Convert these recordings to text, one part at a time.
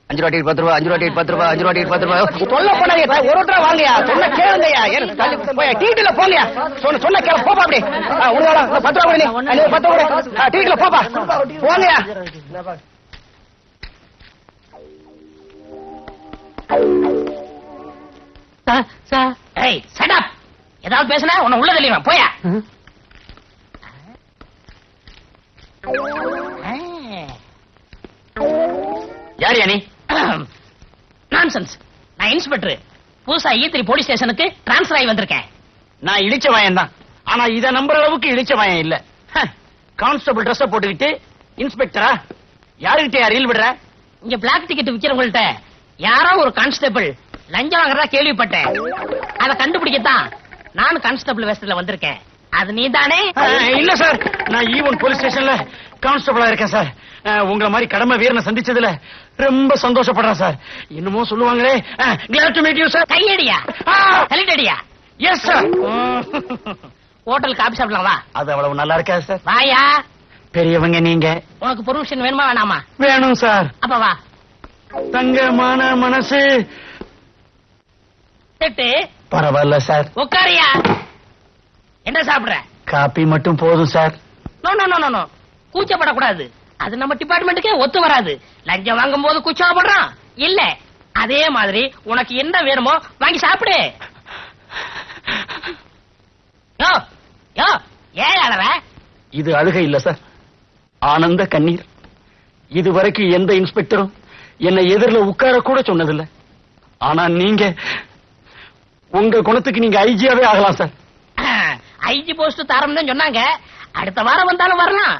5 ரூபா டிக்கெட் 10 ரூபா 5 ரூபா டிக்கெட் 10 ரூபா 5 ரூபா டிக்கெட் 10 ரூபா சொல்ல போனாங்க ஒரு ரூபா வாங்கயா சொன்ன கேளுங்கயா போய் டிக்கெட்ல போங்கயா சொன்ன கேள போப்பா அப்படி உனக்கு 10 ரூபா கொடு நீ 10 ரூபா டிக்கெட்ல போப்பா போங்கயா சார் ஏய் ஷட் அப் ஏதாவது பேசினா உன்னை உள்ள தெளிவா போயா யார் நீ நான்சென்ஸ் நான் இன்ஸ்பெக்டர் புதுசா E3 போலீஸ் ஸ்டேஷனுக்கு டிரான்ஸ்ஃபர் ஆகி வந்திருக்கேன் நான் இடிச்ச வாயன் தான் ஆனா இத நம்புற அளவுக்கு இடிச்ச வாயன் இல்ல கான்ஸ்டபிள் ட்ரெஸ் போட்டுக்கிட்டு இன்ஸ்பெக்டரா யாருகிட்ட ரீல் விடுற இங்க பிளாக் டிக்கெட் விக்கிறவங்கள்ட்ட யாரோ ஒரு கான்ஸ்டபிள் லஞ்சம் வாங்குறதா கேள்விப்பட்டேன் அதை கண்டுபிடிக்கத்தான் நான் கான்ஸ்டபிள் வேஷத்துல வந்திருக்கேன் அது நீதானே இல்ல சார் நான் ஈவன் போலீஸ் ஸ்டேஷன்ல கான்ஸ்டபிளா இருக்கேன் சார் உங்களை மாதிரி கடமை வீரனை சந்திச்சதுல ரொம்ப சந்தோஷப்படுறேன் சார் இன்னுமோ சொல்லுவாங்களே glad to meet you sir கையடியா கலிட்டடியா எஸ் சார் ஹோட்டல் காபி சாப்பிடலாம் வா அது அவ்வளவு நல்லா இருக்கா சார் வாயா பெரியவங்க நீங்க உனக்கு பெர்மிஷன் வேணுமா வேணாமா வேணும் சார் அப்ப வா தங்கமான மனசு திட்டு பரவாயில்ல சார் உட்காரியா என்ன சாப்பிடுற காப்பி மட்டும் போதும் sir no no no no கூச்சப்படக்கூடாது அது நம்ம டிபார்ட்மெண்ட்டுக்கே ஒத்து வராது லஞ்சம் வாங்கும் போது கூச்சப்படுறான் இல்ல அதே மாதிரி உனக்கு என்ன வேணுமோ வாங்கி சாப்பிடு யோ யோ ஏன் அழற இது அழுகை இல்ல சார் ஆனந்த கண்ணீர் இதுவரைக்கும் எந்த இன்ஸ்பெக்டரும் என்னை எதிரில் உட்கார கூட சொன்னதில்ல ஆனா நீங்க உங்க குணத்துக்கு நீங்க ஐஜியாவே ஆகலாம் சார் ஐஜி போஸ்ட் தரம் தான் சொன்னாங்க அடுத்த வாரம் வந்தாலும் வரலாம்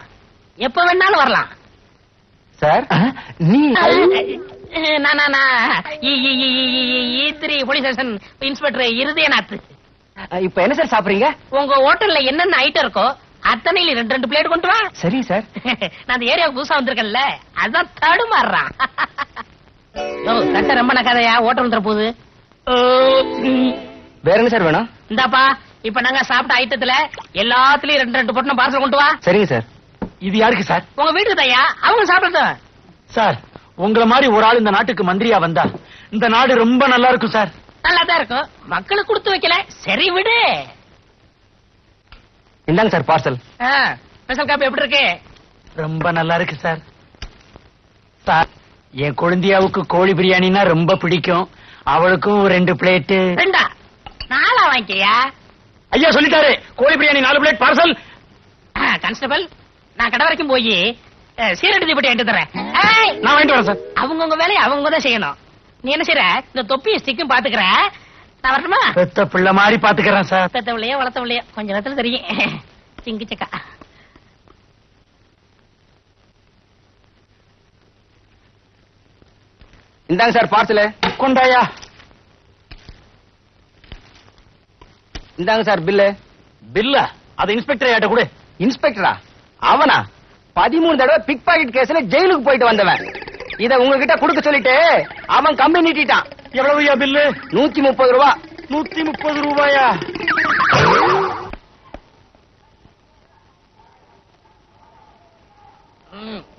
எப்ப வேணாலும் வரலாம் சார் நீ E3 police station inspector Irudayanath இப்ப என்ன சார் சாப்பிடுறீங்க உங்க ஹோட்டல்ல என்னென்ன ஐட்டம் இருக்கோ அத்தனையில 2 பிளேட் கொண்டு வா சரி சார் நான் அந்த ஏரியாவுக்கு புதுசா வந்திருக்கேன்ல அதான் தடுமாறுறான் கட்ட ரொம்ப நக்காதையா ஹோட்டல் வந்துற போகுது வேற என்ன சார் வேணும் இந்தாப்பா இப்ப நாங்க சாப்பிட்ட ஐட்டத்துல எல்லாத்துலயும் 2 பொட்டணம் பார்சல் கொண்டு வா சரிங்க சார் இது யாருக்கு சார் உங்க வீட்டுக்கு தையா அவங்க சாப்பிடுறது சார் உங்களை மாதிரி ஒரு ஆள் இந்த நாட்டுக்கு மந்திரியா வந்தா இந்த நாடு ரொம்ப நல்லா இருக்கும் சார் நல்லா தான் இருக்கும் மக்களுக்கு கொடுத்து வைக்கல சரி விடு இந்தாங்க சார் பார்சல் ஸ்பெஷல் காப்பி எப்படி இருக்கு ரொம்ப நல்லா இருக்கு சார் சார் என் குழந்தையாவுக்கு கோழி பிரியாணினா ரொம்ப பிடிக்கும் அவளுக்கும் 2 பிளேட் 2 4 வாங்கிக்கியா ஐயா சொல்லிட்டாரு கோழி பிரியாணி 4 பிளேட் பார்சல் கான்ஸ்டபிள் நான் கடை வரைக்கும் போய் சீரடி தீப்பட்டி எடுத்து தரேன் நான் வாங்கிட்டு வரேன் சார் அவங்கவுங்க வேலையை அவங்க தான் செய்யணும் நீ என்ன செய்யற இந்த தொப்பியும் ஸ்டிக்கும் பாத்துக்கிற நான் வரட்டுமா பெத்த பிள்ளை மாதிரி பாத்துக்கிறேன் சார் பெத்தவளையோ வளர்த்தவளையோ கொஞ்ச நேரத்துல தெரியும் சிங்கி சக்கா இந்தாங்க சார் பார்சல் கொண்டாயா இந்தாங்க சார் பில்லு பில்ல அது இன்ஸ்பெக்டர் ஆட்ட கூட இன்ஸ்பெக்டரா அவனா 13 தடவை பிக் பாக்கெட் கேஸ்ல ஜெயிலுக்கு போயிட்டு வந்தவன் இத உங்ககிட்ட கொடுக்க சொல்லிட்டு அவன் கம்பி நீட்டிட்டான் எவ்வளவுயா பில்லு 130 ரூபா 130 ரூபாயா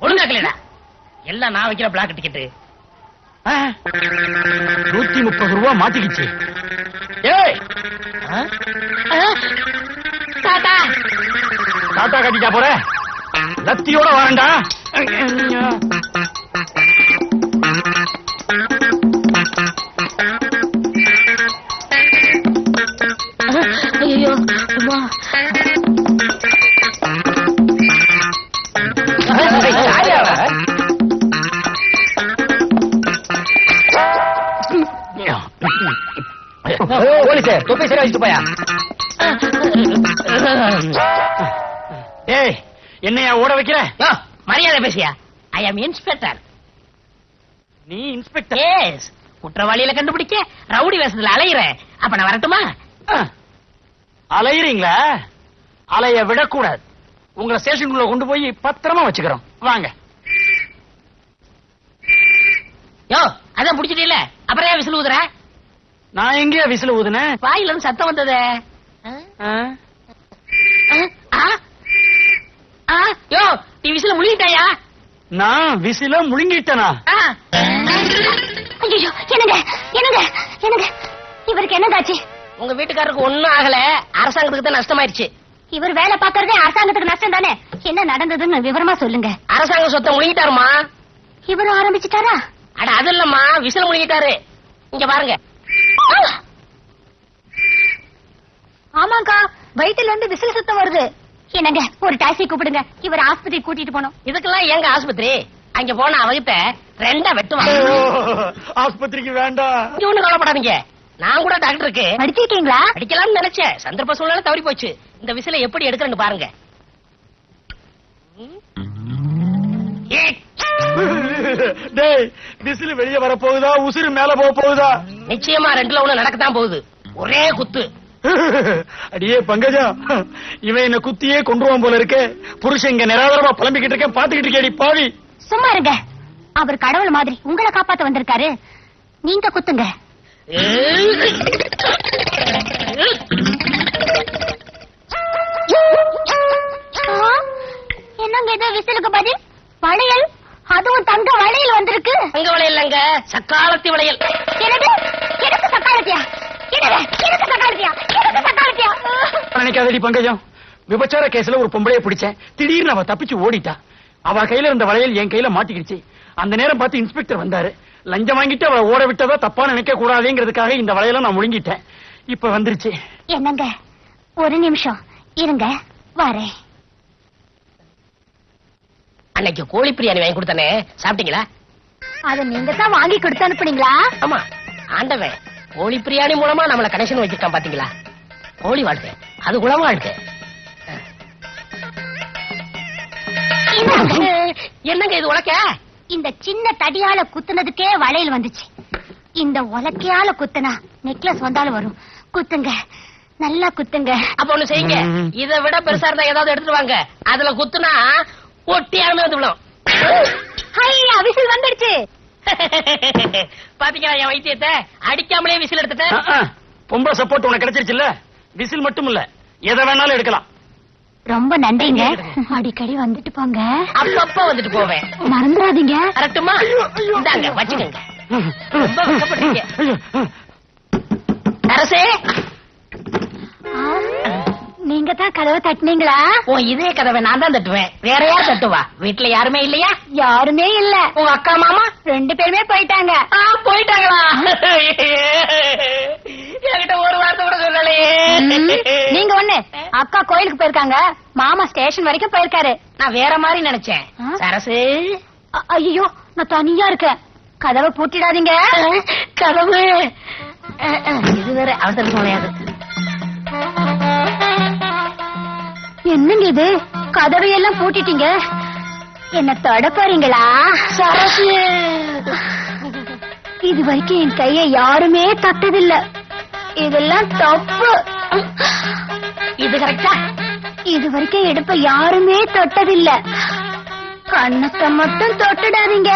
ஒழுங்கா கல்யாணா எல்லாம் நான் வைக்கிற பிளாக் டிக்கெட்டு 130 ரூபா மாட்டிக்கிச்சு ஏய் டாடா டாட்டா கட்டிட்டா போற லத்தியோட வரண்டா ஐயோ போலீஸ் தொப்பை சரி வச்சுட்டு போயா ஏய் என்னையா ஓட வைக்கிற மரியாதை பேசியா ஐ ஆம் இன்ஸ்பெக்டர் நீ இன்ஸ்பெக்டர் எஸ் குற்றவாளியில கண்டுபிடிக்க ரவுடி வேஷத்துல அலையிறேன் அப்ப நான் வரட்டுமா அலையிறீங்களா அலைய விடக்கூடாது உங்களை ஸ்டேஷனுக்குள்ள கொண்டு போய் பத்திரமா வச்சுக்கிறோம் வாங்க யோ அதான் புடிச்சிட்டீல அப்புறம் ஏன் விசில் ஊதுற நான் எங்கேயா விசில் ஊதுனேன் வாயில இருந்து சத்தம் வந்ததே யோ நீ விசில முழுகிட்டாயா நான் விசில முழுங்கிட்டனா? ஐயோ, என்னங்க என்னங்க என்னங்க, இவருக்கு என்னதாச்சு? உங்க வீட்டுக்காரருக்கு ஒண்ணும் ஆகல, அரசாங்கத்துக்கு தான் நஷ்டமாயிருச்சு. இவர் வேலை பாக்குறதே அரசாங்கத்துக்கு நஷ்டம் தானே. என்ன நடந்ததுன்னு விவரமா சொல்லுங்க. அரசாங்க சொத்தை முழுங்கிட்டாருமா. இவரு ஆரம்பிச்சுட்டாரா? அட அது இல்லம்மா, விசில முழுங்கிட்டாரு. இங்க பாருங்க. ஆமாங்கா, வயிற்றுல இருந்து விசில் சத்தம் வருது. என்னங்க, ஒரு டாக்ஸி கூப்பிடுங்க, இவர் ஆஸ்பத்திரி கூட்டிட்டு போனோம். இதுக்கெல்லாம் எங்க ஆஸ்பத்திரி? அங்க போன அவகிட்ட ரெண்டா வெட்டுவாங்க. ஆஸ்பத்திரிக்கு வேண்டாம். இங்க ஒண்ணு கவலைப்படாதீங்க, நான் கூட டாக்டருக்கு படிச்சிருக்கீங்களா? அடிக்கலாம்னு நினைச்சேன். சந்தர்ப்ப சூழ்நிலை தவறி போச்சு. இந்த விசில எப்படி எடுக்கிறேன்னு பாருங்க. டேய், விசில் வெளியே வர போகுதா, உசுறு மேல போக போகுதா? நிச்சயமா ரெண்டுல ஒண்ணு நடக்கத்தான் போகுது. ஒரே குத்து. அடியே பங்கஜா, இவன் என்ன குத்தியே கொன்றுவான் போல இருக்கே. புருஷன் இங்க நிராதரமா புலம்பிக்கிட்டு இருக்கேன், பாத்துக்கிட்டு இருக்கேடி பாவி. சும்மா இருங்க, அவர் கடவுள் மாதிரி உங்களை காப்பாத்த வந்திருக்காரு. நீங்க குத்துங்க. என்னங்க இது விசிலுக்கு பதில்? வளையல், அதுவும் தங்க வளையல் வந்திருக்கு. தங்க வளையல் இல்லங்க, சக்காலத்தி வளையல். எனக்கு எனக்கு சக்காலத்தியா? எனக்கு சக்காலத்தியா? எனக்கு சக்காலத்தியா? நினைக்காதடி பங்கஜம், விபச்சார கேஸ்ல ஒரு பொம்பளைய பிடிச்சேன். திடீர்னு அவ தப்பிச்சு ஓடிட்டா. அவ கையில இருந்த வளையல் என் கையில மாட்டிக்கிடுச்சு. அந்த நேரம் பார்த்து இன்ஸ்பெக்டர் வந்தாரு. லஞ்சம் வாங்கிட்டு அவளை ஓட விட்டதா தப்பா நினைக்க கூடாதுங்கிறதுக்காக இந்த வளையல நான் முழுங்கிட்டேன். இப்ப வந்துருச்சு. என்னங்க, ஒரு நிமிஷம் இருங்க, வரேன். அன்னைக்கு கோழி பிரியாணி வாங்கி கொடுத்தானே, சாப்பிட்டீங்களா? அத நீங்க தான் வாங்கி கொடுத்து அனுப்புனீங்களா? ஆமா, ஆண்டவன் கோழி பிரியாணி மூலமா நம்மள கனெக்ஷன் வச்சிருக்கான் பாத்தீங்களா? கோழி வாழ்க்கை, அது குளம் வாழ்க்கை. என்னங்க இது உலக்க? இந்த சின்ன தடியால குத்துனதுக்கே வளையல் வந்துச்சு. இந்த உலக்கையால குத்துனா நெக்லஸ் வந்தாலும் வரும். குத்துங்க, நல்லா குத்துங்க. அப்ப ஒண்ணு செய்யுங்க, இதை விட பெருசா இருந்தா ஏதாவது எடுத்துட்டு வாங்க. அதுல குத்துனா ஒட்டியாமே வந்து விடும். ஐயா, விசில் வந்துடுச்சு. பாத்தீங்களா என் வைத்தியத்தை? அடிக்காமலே விசில் எடுத்துட்டேன். பொம்பளை சப்போர்ட் உனக்கு கிடைச்சிருச்சுல்ல. விசில் மட்டும் இல்ல, எதை வேணாலும் எடுக்கலாம். ரொம்ப நன்றிங்க. அடிக்கடி வந்துட்டு போங்க. அப்பப்ப வந்துட்டு போவேன், மறந்துடாதீங்க. கரெக்டுமா? இந்தாங்க வச்சுக்கோங்க. ரொம்ப வெட்கப்படுறீங்க. அரசே, நீங்க தான் கதவை தட்டினீங்களா? உன் இதே கதவை நான் தான் தட்டுவேன், வேற யார் தட்டுவா? வீட்டுல யாருமே இல்லையா? யாருமே இல்ல. உங்க அக்கா மாமா 2 பேருமே போயிட்டாங்க. போயிட்டாங்களா? என்கிட்ட ஒரு வார்த்தை கூட சொல்லலையே. நீங்க ஒண்ணு, அக்கா கோயிலுக்கு போயிருக்காங்க, மாமா ஸ்டேஷன் வரைக்கும் போயிருக்காரு. நான் வேற மாதிரி நினைச்சேன். சரசு, ஐயோ, நான் தனியா இருக்கேன். கதவை பூட்டிடாதீங்க. கதவு இது வேற அவசர சமயாது. என்னங்க இது, கதவையெல்லாம் பூட்டிட்டீங்க? என்ன தொட போறீங்களா? சரசு, இது வரைக்கும் என் கைய யாருமே தொட்டதில்ல. இதெல்லாம் தப்பு. இது கரெக்டா? இது வரைக்கும் எடுப்ப யாருமே தொட்டதில்ல. கண்ணத்தை மட்டும் தொட்டுடாதீங்க.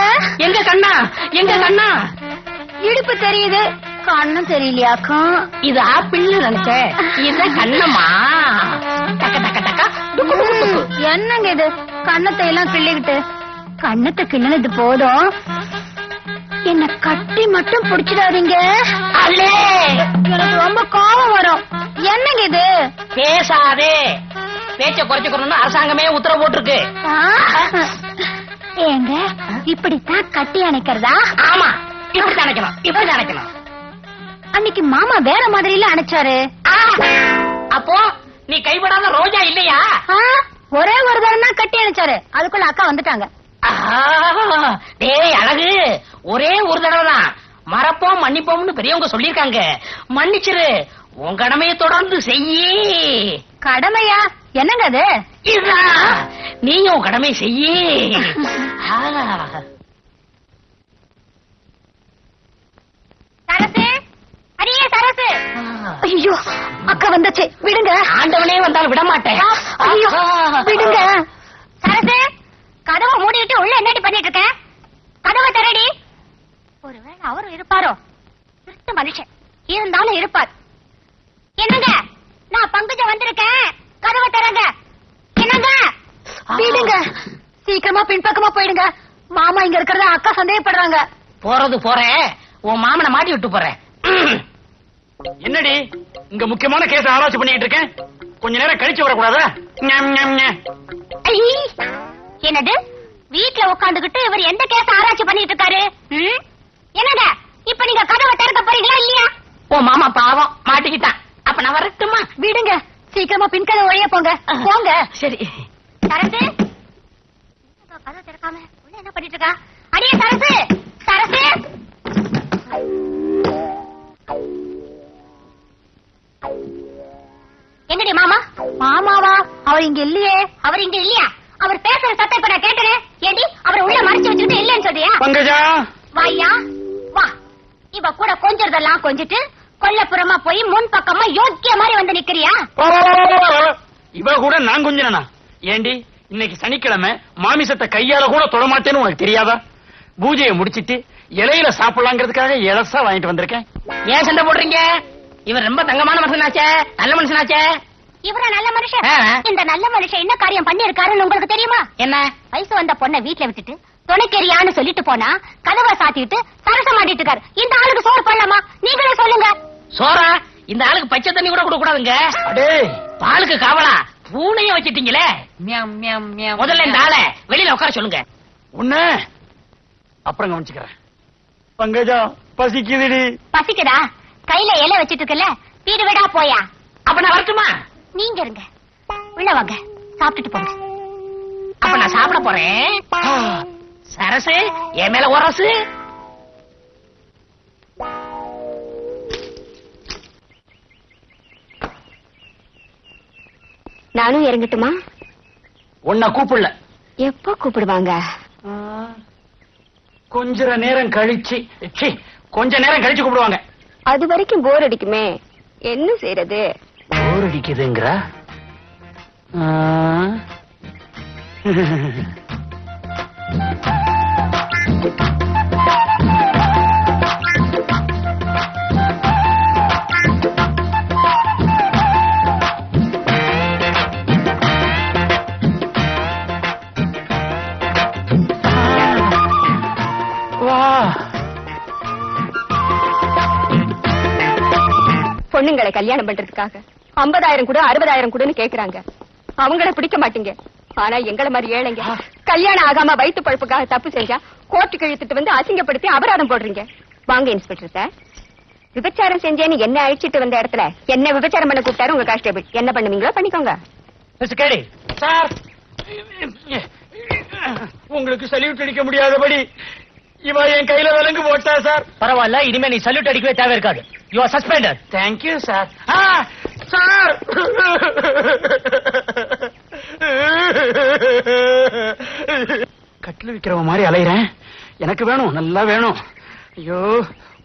எங்க கண்ணா, எங்க கண்ணா? இடுப்பு தெரியுது, கண்ணும் தெரியலையாக்கா. இது ஆப்பிள் நினைச்சேன், இது கண்ணம்மா. டக்க டக்க டக்கா டுக்கு டுக்கு டுக்கு. என்னங்க இது, கண்ணத்தை எல்லாம் கிள்ளிக்கிட்டு? கண்ணத்தை கிள்ளினது போதும், என்ன கட்டி மட்டும் புடிச்சிடாதீங்க. அல்லே, எனக்கு ரொம்ப கோபம் வரும். என்னங்க இது? பேசாதே, பேச்ச குறைச்சுக்கணும்னு அரசாங்கமே உத்தரவு போட்டிருக்கு. ஏங்க, இப்படித்தான் கட்டி அணைக்கிறதா? ஆமா, இப்படி நினைக்கணும், இப்படி நினைக்கணும். அன்னைக்கு மாமா வேற மாதிரில அணைச்சாரு. அப்போ நீ கைவிடாத ரோஜா இல்லையா? ஒரே ஒரு தரம் தான் கட்டி அணைச்சாரு, அதுக்குள்ள அக்கா வந்துட்டாங்க. டேய் அழகு, ஒரே ஒரு தடவை தான். மறப்போம் மன்னிப்போம்னு பெரியவங்க சொல்லிருக்காங்க. மன்னிச்சிரு, உன் கடமையை தொடர்ந்து செய்யி. கடமையா? என்னங்க அது? இதுதான், நீயும் உன் கடமை செய்யி. சரசு, அடியே சரசு. ஐயோ, அக்கா வந்தாச்சு, விடுங்க. ஆண்டவனே வந்தாலும் விட மாட்டேன். ஐயோ, விடுங்க. சரசு, கதவை மூடிட்டு உள்ள என்னடி பண்ணிட்டு இருக்க? கதவை திறடி. ஒருவேளை அவரும் இருப்பாரோ? திருட்டு மனுஷன் இருந்தாலும் இருப்பார். என்னங்க, நான் பங்குஜம் வந்திருக்கேன், கதவை திறங்க. என்னங்க, விடுங்க. சீக்கிரமா பின்பக்கமா போயிடுங்க. மாமா இங்க இருக்கிறத அக்கா சந்தேகப்படுறாங்க. போறது போறேன், உன் மாமனை மாட்டி விட்டு போறேன். என்னடி இங்க முக்கியமான கேஸ் ஆராய்ச்சி பண்ணிட்டு இருக்கேன், கொஞ்ச நேரம் கழிச்சு வரக்கூடாதா? ஐ, என்னது வீட்டுல உட்காந்துகிட்டு இவர் எந்த கேஸ் ஆராய்ச்சி பண்ணிட்டு இருக்காரு? என்னங்க இப்ப நீங்க கதவை திறக்க போறீங்களா இல்லையா? உன் மாமா பாவம் மாட்டிக்கிட்டான். அப்ப நான் வரட்டுமா? விடுங்க, சீக்கிரமா பின்கதை ஒழிய போங்க. போங்க. சரி. சரசு, கதவை திறக்காம உள்ள என்ன பண்ணிட்டு இருக்கா? அடியே சரசு, சரசு. எங்கடி மாமா? மாமாவா? அவர் இங்க இல்லையே. அவர் இங்க இல்லையா? அவர் பேசுற சத்தம் இப்ப நான் கேட்டேன். ஏடி அவரை உள்ள மறைச்சு வச்சுட்டு இல்லன்னு சொல்றியா? பங்கஜா வாயா வா. இவ கூட கொஞ்சறதெல்லாம் கொஞ்சிட்டு கொல்லப்புறமா போய் முன் பக்கமா யோக்கிய மாதிரி வந்து நிக்கிறியா? இவ கூட நான் கொஞ்சனா? ஏண்டி இன்னைக்கு சனிக்கிழமை மாமிசத்தை கையால கூட தொடமாட்டேன்னு உனக்கு தெரியாதா? பூஜையை முடிச்சிட்டு இலையில சாப்பிடலாங்கிறதுக்காக இலசா வாங்கிட்டு வந்திருக்கேன். ஏன் சண்டை போடுறீங்க? இவர் ரொம்ப தங்கமான மனுஷனாச்சே, நல்ல மனுஷனாச்சே. இவரா நல்ல மனுஷன்? இந்த நல்ல மனுஷன் என்ன காரியம் பண்ணி இருக்காருன்னு உங்களுக்கு தெரியுமா? என்ன? வயசு வந்த பொண்ணை வீட்டுல விட்டுட்டு துணைக்கெரியான்னு சொல்லிட்டு போனா கதவை சாத்திட்டு சரசம் ஆடிட்டு இருக்காரு. இந்த ஆளுக்கு சோறு பண்ணலாமா? நீங்களே சொல்லுங்க. சோறா? இந்த ஆளுக்கு பச்சை தண்ணி கூட கொடுக்க கூடாதுங்க. பாலுக்கு காவலா பூனைய வச்சிட்டீங்களே. முதல்ல இந்த ஆளை வெளியில உட்கார சொல்லுங்க. உன்ன அப்புறம் கவனிச்சுக்கிறேன். பங்கஜா பசிக்குதுடி. பசிக்குதா? கையில இலை வச்சிட்டு இருக்கல, வீடு வீடா போயா. அப்ப நான் வரட்டுமா? நீங்க இருங்க, உள்ள வாங்க, சாப்பிட்டுட்டு போங்க. அப்ப நான் சாப்பிட போறேன். சரசு என் மேல உரசு. நானும் இறங்கட்டுமா? உன்னை கூப்பிடல. எப்ப கூப்பிடுவாங்க? கொஞ்ச நேரம் கழிச்சு. கொஞ்ச நேரம் கழிச்சு கூப்பிடுவாங்க. அது வரைக்கும் போர் அடிக்குமே, என்ன செய்யறது? போர் அடிக்குதுங்கிற? பொண்ணுங்களை கல்யாணம் பண்றதுக்காக 50,000 கூட 60,000 கூடன்னு கேக்குறாங்க. அவங்கள பிடிக்க மாட்டீங்க. ஆனா எங்களை மாதிரி ஏழைங்க கல்யாணம் ஆகாம வயிற்று பழப்புக்காக தப்பு செஞ்சா கோர்ட்டுக்கு இழுத்துட்டு வந்து அசிங்கப்படுத்தி அபராதம் போடுறீங்க. வாங்க இன்ஸ்பெக்டர் சார், விபச்சாரம் செஞ்சேன்னு என்ன அழிச்சிட்டு வந்த இடத்துல என்ன விபச்சாரம் பண்ண கூப்பிட்டாரு உங்க கான்ஸ்டபிள். என்ன பண்ணுவீங்களோ பண்ணிக்கோங்க. சார், உங்களுக்கு சல்யூட் அடிக்க முடியாதபடி இவ என் கையில விலங்கு போட்டா சார். பரவாயில்ல, இனிமே நீ சல்யூட் அடிக்கவே தேவை இருக்காது. You are suspended. Thank you sir. Sir, கட்டில விக்கிறவ மாதிரி அலையிறேன். எனக்கு வேணும், நல்லா வேணும். ஐயோ,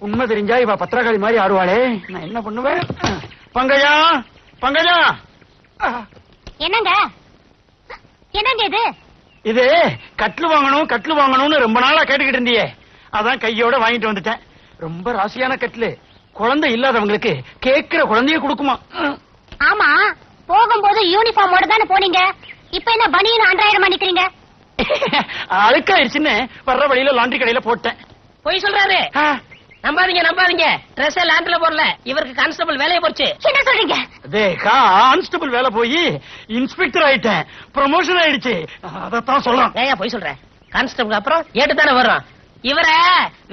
உண்மை தெரிஞ்சா இவ பத்திரகாளி மாதிரி ஆடுவாளே, நான் என்ன பண்ணுவேன்? பங்கஜா, பங்கஜா. என்னங்க என்னங்க இது? இது கட்லு வாங்கணும் கட்லு வாங்கணும்னு ரொம்ப நாளா கேட்டுக்கிட்டு இருந்தியே, அதான் கையோட வாங்கிட்டு வந்துட்டேன். ரொம்ப ராசியான கட்லு, குழந்தை இல்லாதவங்களுக்கு கேக்குற குழந்தைய கொடுக்குமா. ஆமா, போகும்போது யூனிஃபார்மோட தானே போனீங்க, இப்ப என்ன பனியன் அன்றாயிரம் பண்ணிக்கிறீங்க? அழுக்காயிருச்சுன்னு வர்ற வழியில லாண்டரி கடையில போட்டேன். போய் சொல்றாரு. நம்பாதீங்க நம்பாதீங்க, ட்ரெஸ் லாண்டரில போடல, இவருக்கு கான்ஸ்டபிள் வேலையை போச்சு. என்ன சொல்றீங்க? கான்ஸ்டபிள் வேலை போய் இன்ஸ்பெக்டர் ஆயிட்டேன், ப்ரமோஷன் ஆயிடுச்சு. அதத்தான் சொல்றேன். ஏன் போய் சொல்றேன்? கான்ஸ்டபிள் அப்புறம் ஏட்டு தானே வரும். இவர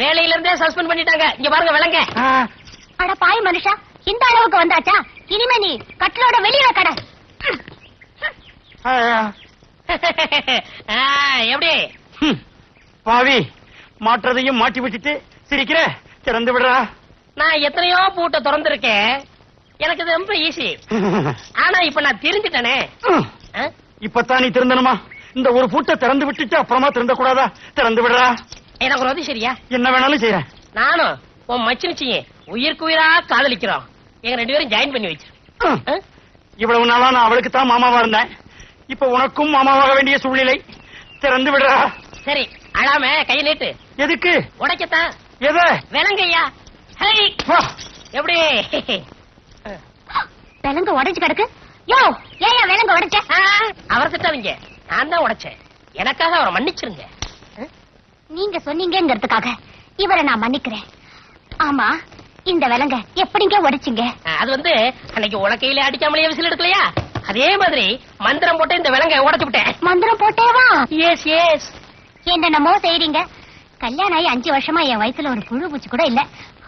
வேலையில இருந்தே சஸ்பெண்ட் பண்ணிட்டாங்க. இங்க பாருங்க விலங்க. அட பாய் மனுஷா, இந்த அளவுக்கு வந்தாச்சா? இனிமே நீ கட்டிலோட வெளியில கடை. எப்படி பாவி, மாற்றதையும் மாட்டி விட்டுட்டு சிரிக்கிற, திறந்து விடுறா. நான் எத்தனையோ பூட்டை திறந்திருக்கேன், எனக்கு இது ரொம்ப ஈஸி. ஆனா இப்ப நான் தெரிஞ்சுட்டேனே. இப்பதான் நீ திறந்தனுமா? இந்த ஒரு பூட்டை திறந்து விட்டுட்டு அப்புறமா திறந்த கூடாதா? திறந்து விடுறா. எனக்கு ஒரு உதவி சரியா? என்ன வேணாலும் செய்யறேன். நானும் உன் மச்சினிச்சிங்க உயிருக்கு உயிரா காதலிக்கிறோம். எங்க 2 பேரும் ஜாயின் பண்ணி வச்சு. இவ்வளவு நாளா நான் அவளுக்கு தான் மாமாவா இருந்தேன், இப்ப உனக்கும் மாமாவாக வேண்டிய சூழ்நிலை. திறந்து விடுறா. சரி, அழாம கையை நீட்டு. எதுக்கு? உடைக்கத்தான். எதை? விலங்கையா. எப்படி விலங்கு உடைச்சு கிடக்கு? யோ, ஏன் விலங்கு உடைச்ச? அவரை திட்டாதீங்க, நான் தான் உடைச்சேன். எனக்காக அவரை மன்னிச்சிருங்க. நீங்க சொன்னீங்கிறதுக்காக இவரை நான் மன்னிக்கிறேன். ஆமா, இந்த விலங்க எப்படிங்க உடைச்சிங்க? அது வந்து அன்னைக்கு உலக்கையில அடிக்காமலே விசில் எடுக்கலையா, அதே மாதிரி மந்திரம் போட்டு இந்த விலங்க உடைச்சு விட்டேன். மந்திரம் போட்டேவா? S S. என்னென்னமோ செய்றீங்க. கல்யாணம் ஆகி 5 வருஷமா என் வயசுல ஒரு புழு பூச்சி கூட இல்ல.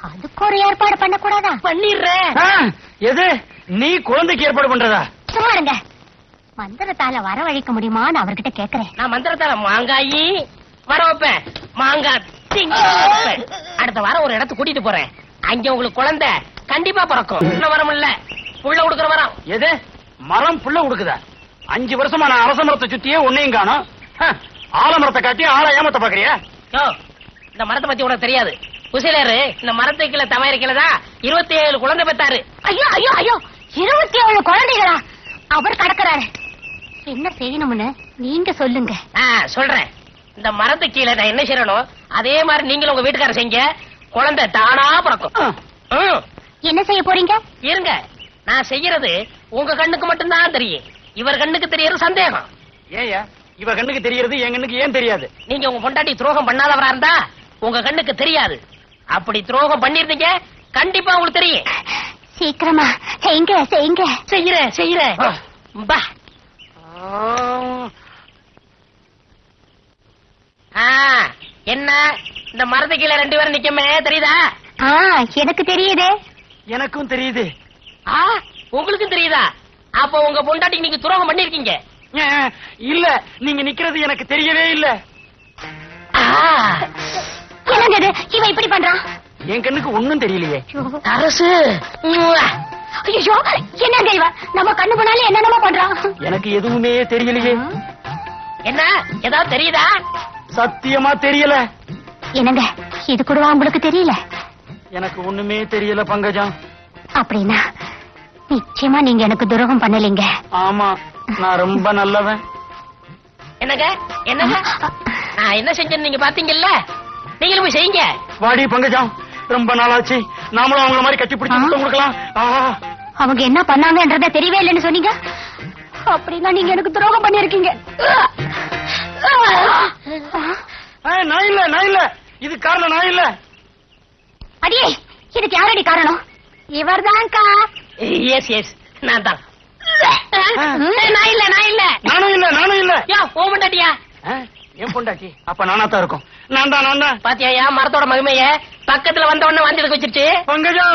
அதுக்கு ஒரு ஏற்பாடு பண்ண கூடாதா? பண்ணிடுறேன். எது நீ குழந்தைக்கு ஏற்பாடு பண்றதா? சும்மா இருங்க. மந்திரத்தால வரவழைக்க முடியுமான்னு அவர்கிட்ட கேக்குறேன். நான் மந்திரத்தால மாங்காயி வர வைப்பேன், மாங்காய் திங்க வைப்பேன். அடுத்த வாரம் ஒரு இடத்துக்கு கூட்டிட்டு போறேன். அங்க உங்களுக்கு குழந்தை கண்டிப்பா பிறக்கும். இன்னும் வரம் இல்ல, புள்ள கொடுக்குற வரம். எது மரம் புள்ள கொடுக்குதா? 5 வருஷமா நான் அரச மரத்தை சுத்தியே உன்னையும் காணோம். ஆலமரத்தை காட்டி ஆள ஏமாத்த பாக்குறியா? யோ, இந்த மரத்தை பத்தி உனக்கு தெரியாது. குசிலரு இந்த மரத்துக்கு கீழே தமையரிக்கலதா 27 குழந்தை பெத்தாரு. ஐயோ ஐயோ ஐயோ, 27 குழந்தைகளா? அவர் கடக்குறாரு. என்ன செய்யணும்னு நீங்க சொல்லுங்க. சொல்றேன். இந்த மரத்துக்கு கீழே நான் என்ன செய்யணும் அதே மாதிரி நீங்களும் உங்க வீட்டுக்காரர் செய்யுங்க. குழந்தை தானா பிறக்கும். என்ன செய்ய போறீங்க? இருங்க, நான் செய்யறது உங்க கண்ணுக்கு மட்டும்தான் தெரியும். இவர் கண்ணுக்கு தெரியறது சந்தேகம். ஏயா இவ கண்ணுக்கு தெரியறது என் கண்ணுக்கு ஏன் தெரியாது? நீங்க உங்க பொண்டாட்டி துரோகம் பண்ணாதவரா இருந்தா உங்க கண்ணுக்கு தெரியாது. அப்படி துரோகம் பண்ணிருந்தீங்க கண்டிப்பா உங்களுக்கு தெரியும். சீக்கிரமா செய்யுங்க செய்யுங்க. செய்யறேன் செய்யறேன். பா. என்ன இந்த மரத்து கீழே 2 பேரும் நிக்கமே தெரியுதா? எனக்கு தெரியுதே. எனக்கும் தெரியுது. உங்களுக்கும் தெரியுதா? அப்ப உங்க பொண்டாட்டி நீங்க துரோகம் பண்ணிருக்கீங்க. இல்ல, நீங்க நிக்கிறது எனக்கு தெரியவே இல்ல. என்னது இவன் இப்படி பண்றான்? என் கண்ணுக்கு ஒண்ணும் தெரியலையே. அரசு. ஐயோ, என்ன இவன் நம்ம கண்ணு போனாலே என்னென்னமோ பண்றான். எனக்கு எதுவுமே தெரியலையே. என்ன ஏதாவது தெரியுதா? சத்தியமா தெரியல. என்னங்க இது கூடவா உங்களுக்கு தெரியல? எனக்கு ஒண்ணுமே தெரியல பங்கஜம். அப்படின்னா நிச்சயமா நீங்க எனக்கு துரோகம் பண்ணலீங்க. ஆமா, நான் ரொம்ப நல்லவன். என்னங்க என்னங்க நான் என்ன செஞ்சேன்னு நீங்க பாத்தீங்கல்ல, நீங்களும் போய் செய்யுங்க. வாடி பங்கஜம், ரொம்ப நாளாச்சு. நாமளும் அவங்கள மாதிரி கட்டி பிடிச்சு முத்தம் கொடுக்கலாம். அவங்க என்ன பண்ணாங்கன்றத தெரியவே இல்லைன்னு சொன்னீங்க. அப்படின்னா நீங்க எனக்கு துரோகம் பண்ணிருக்கீங்க. நான் இல்ல, நான் இல்ல, இது காரணம் நான் இல்ல. அடியே, இதுக்கு யாரடி காரணம்? இவர்தான்க்கா. எஸ் எஸ், நான் தான். நான் இல்ல நான் இல்ல. நானும் இல்ல, நானும் இல்ல. யோ, ஓ பொண்டாட்டியா? என் பொண்டாட்டி. அப்ப நானா தான் இருக்கும். நான் தான், நான் தான். பாத்தியா மரத்தோட மகிமைய? பக்கத்துல வந்த உடனே வாந்தி எடுக்க வச்சிருச்சு பங்கஜம்.